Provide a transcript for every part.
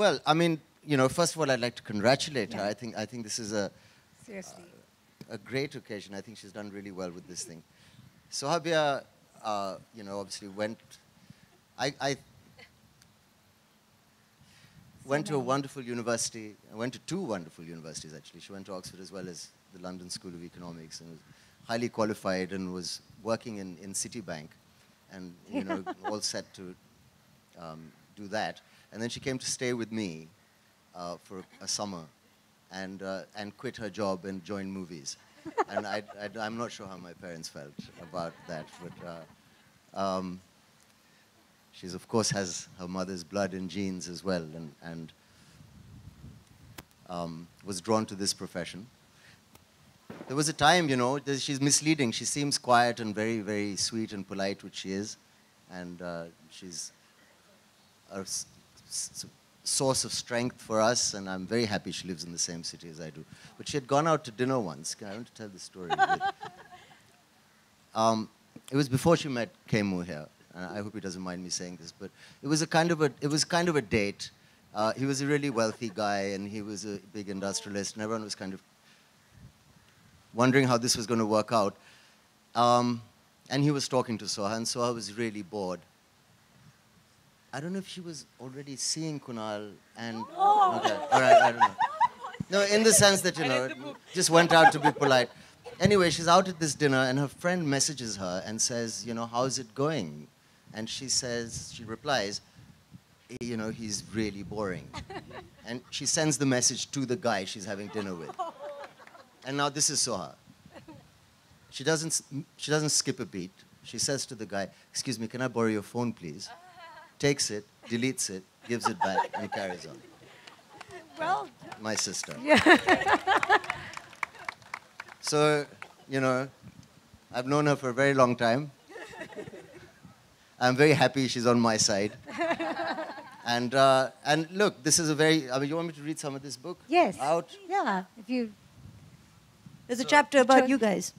Well, I mean, first of all, I'd like to congratulate her. I think this is Seriously. a great occasion. I think she's done really well with this thing. Sohabia, obviously I went to a wonderful university. I went to two wonderful universities, actually. She went to Oxford as well as the London School of Economics, and was highly qualified and was working in Citibank and, all set to do that. And then she came to stay with me for a summer and quit her job and join movies. And I'm not sure how my parents felt about that, but she's, of course, has her mother's blood and genes as well, and was drawn to this profession. There was a time, she's misleading. She seems quiet and very, very sweet and polite, which she is, and she's a source of strength for us, and I'm very happy she lives in the same city as I do. But she had gone out to dinner once. I want to tell the story. It was before she met Kemu here. I hope he doesn't mind me saying this, but it was kind of a date. He was a really wealthy guy, and he was a big industrialist, and everyone was kind of wondering how this was going to work out. And he was talking to Soha, and Soha was really bored. I don't know if she was already seeing Kunal and... Okay, all right, I don't know. No, in the sense that, just went out to be polite. Anyway, she's out at this dinner, and her friend messages her and says, how's it going? And she replies, he's really boring. And she sends the message to the guy she's having dinner with. And now this is Soha. She doesn't skip a beat. She says to the guy, excuse me, can I borrow your phone, please? Takes it, deletes it, gives it back, and carries on. Well, my sister. Yeah. So, I've known her for a very long time. I'm very happy she's on my side. And look, this is you want me to read some of this book? Yes. Out? Yeah. There's a chapter about you guys.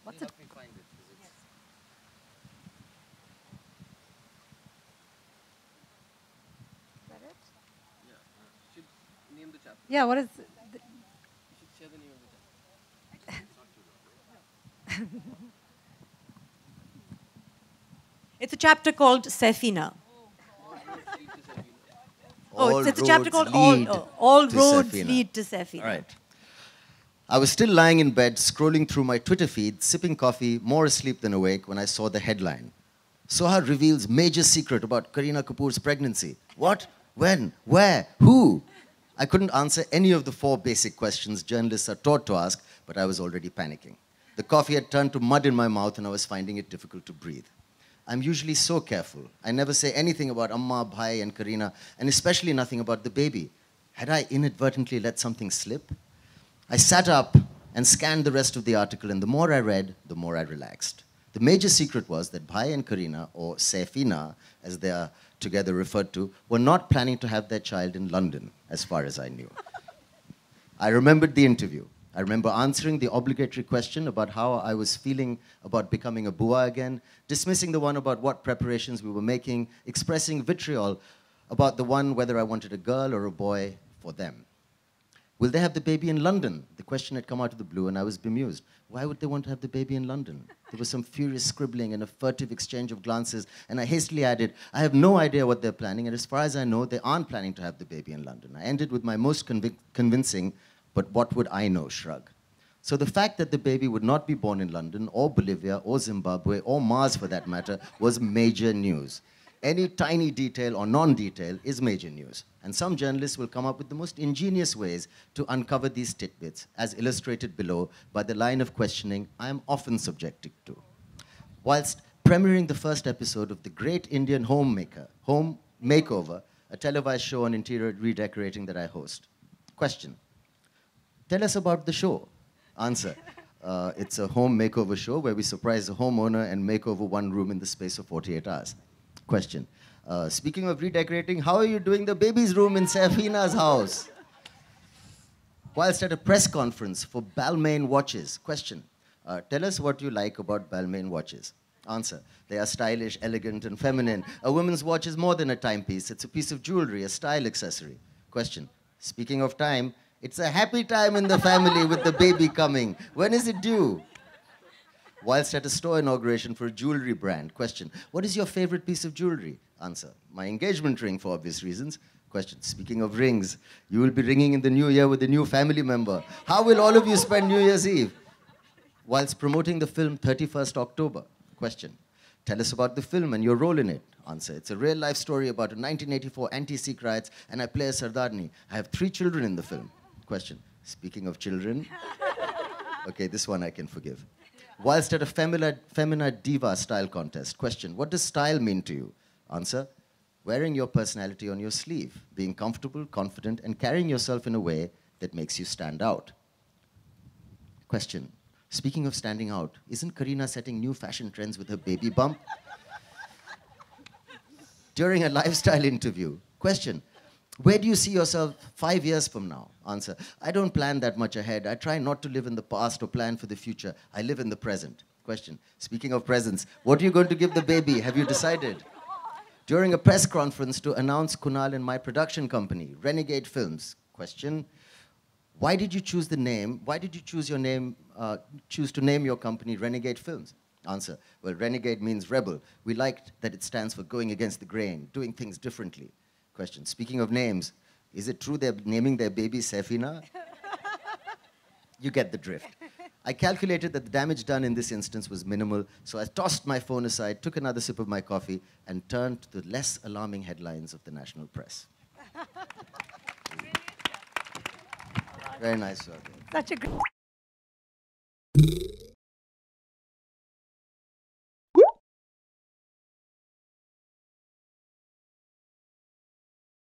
What's it? Yeah, what is... It's a chapter called Safina. It's a chapter called All Roads Lead to Safina. All right. I was still lying in bed, scrolling through my Twitter feed, sipping coffee, more asleep than awake, when I saw the headline. Soha reveals major secret about Kareena Kapoor's pregnancy. What? When? Where? Who? I couldn't answer any of the 4 basic questions journalists are taught to ask, but I was already panicking. The coffee had turned to mud in my mouth, and I was finding it difficult to breathe. I'm usually so careful. I never say anything about Amma, Bhai, and Kareena, and especially nothing about the baby. Had I inadvertently let something slip? I sat up and scanned the rest of the article, and the more I read, the more I relaxed. The major secret was that Bhai and Kareena, or Safina, as they are together referred to, were not planning to have their child in London, as far as I knew. I remembered the interview. I remember answering the obligatory question about how I was feeling about becoming a bua again, dismissing the one about what preparations we were making, expressing vitriol about the one whether I wanted a girl or a boy for them. Will they have the baby in London? The question had come out of the blue, and I was bemused. Why would they want to have the baby in London? There was some furious scribbling and a furtive exchange of glances, and I hastily added, I have no idea what they're planning, and as far as I know, they aren't planning to have the baby in London. I ended with my most convincing, but what would I know, shrug. So the fact that the baby would not be born in London, or Bolivia, or Zimbabwe, or Mars for that matter, was major news. Any tiny detail or non-detail is major news. And some journalists will come up with the most ingenious ways to uncover these tidbits, as illustrated below by the line of questioning I am often subjected to. Whilst premiering the first episode of The Great Indian Home Makeover, a televised show on interior redecorating that I host. Question. Tell us about the show. Answer. It's a home makeover show where we surprise the homeowner and make over one room in the space of 48 hours. Question. Speaking of redecorating, how are you doing the baby's room in Safina's house? Whilst at a press conference for Balmain watches. Question. Tell us what you like about Balmain watches. Answer. They are stylish, elegant, and feminine. A woman's watch is more than a timepiece. It's a piece of jewelry, a style accessory. Question. Speaking of time, it's a happy time in the family with the baby coming. When is it due? Whilst at a store inauguration for a jewelry brand. Question. What is your favorite piece of jewelry? Answer. My engagement ring, for obvious reasons. Question. Speaking of rings, you will be ringing in the new year with a new family member. How will all of you spend New Year's Eve? Whilst promoting the film 31st October. Question. Tell us about the film and your role in it. Answer. It's a real-life story about a 1984 anti-Sikh riots, and I play a Sardarni. I have 3 children in the film. Question. Speaking of children... Okay, this one I can forgive. Whilst at a Femina Diva style contest. Question. What does style mean to you? Answer. Wearing your personality on your sleeve, being comfortable, confident, and carrying yourself in a way that makes you stand out. Question. Speaking of standing out, isn't Kareena setting new fashion trends with her baby bump? During a lifestyle interview. Question. Where do you see yourself 5 years from now? Answer. I don't plan that much ahead. I try not to live in the past or plan for the future. I live in the present. Question. Speaking of presents, what are you going to give the baby? Have you decided? During a press conference to announce Kunal and my production company, Renegade Films. Question. Why did you choose the name? Why did you choose your name, choose to name your company Renegade Films? Answer. Well, renegade means rebel. We liked that it stands for going against the grain, doing things differently. Question. Speaking of names, is it true they're naming their baby Safina? You get the drift. I calculated that the damage done in this instance was minimal, so I tossed my phone aside, took another sip of my coffee, and turned to the less alarming headlines of the national press. Very nice work. Such a great...